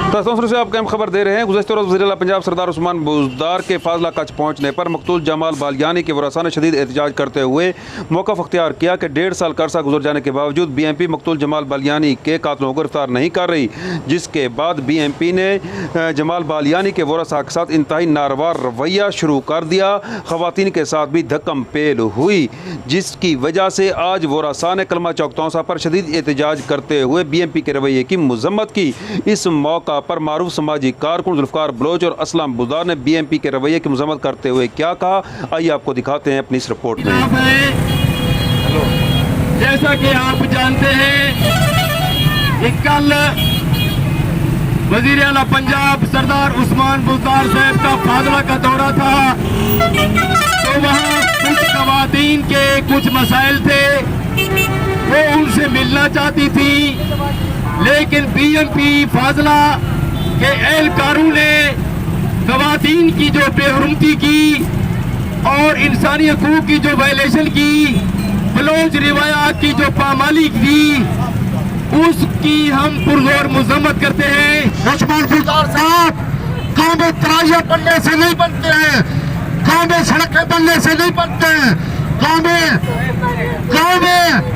तस्वीर से आपको हम खबर दे रहे हैं। गुज़श्ता रोज़ वज़ीर आला पंजाब सरदार उस्मान बुज़दार के फाजला कच पहुँचने पर मकतूल जमाल बालियानी के वरसा ने शदीद एहतजाज करते हुए मौक़िफ़ अख्तियार किया कि 1.5 साल का अरसा गुजर जाने के बावजूद BMP मकतूल जमाल बालियानी के कातलों को गिरफ्तार नहीं कर रही, जिसके बाद BMP ने जमाल बालियानी के वरसा के साथ इंतहाई नारवा रवैया शुरू कर दिया। ख़वातीन के साथ भी धक्कम पेल हुई, जिसकी वजह से आज वरसा ने कलमा चौक तौसा पर शदीद एहतजाज करते हुए BMP के रवैये की मज़म्मत की। इस मौका पर मारूफ समाजी कारकुन जुल्फ़िकार बलोच और असलम बुज़दार ने BMP के रवैये की मज़म्मत करते हुए क्या कहा, आइए आपको दिखाते हैं अपनी इस रिपोर्ट में। जैसा कि आप जानते हैं कि कल वज़ीर आला पंजाब सरदार उस्मान बुज़दार साहब का फाजला का दौरा था, तो वहाँ कुछ ख़वातीन के कुछ मसाइल थे, वो उनसे मिलना चाहती थी, लेकिन BMP फाजला के एहलकारों ने ख़वातीन की जो बेहुरमती की और इंसानी हकूक़ की जो वायलेशन की, बलोच रिवायात की जो पामाली की, उसकी हम पुरज़ोर मज़म्मत करते हैं। उस्मान बुज़दार साहब गाँव में तराइयाँ बनने से नहीं बनते हैं, गाँव में सड़कें बनने से नहीं बनते हैं, गाँव में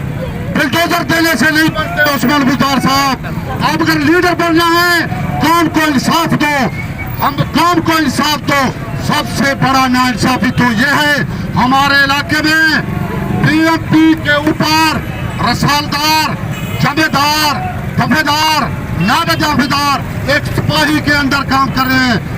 बुलडोजर देने से नहीं बनते। उस्मान बुज़दार साहब, आप अगर लीडर बनना है कौम को इंसाफ दो, हम कौम को इंसाफ दो। सबसे बड़ा नाइंसाफी तो ये है हमारे इलाके में BMP के ऊपर रसालदार, जमेदार, दफेदार, नायब जाफेदार एक सिपाही के अंदर काम कर रहे हैं।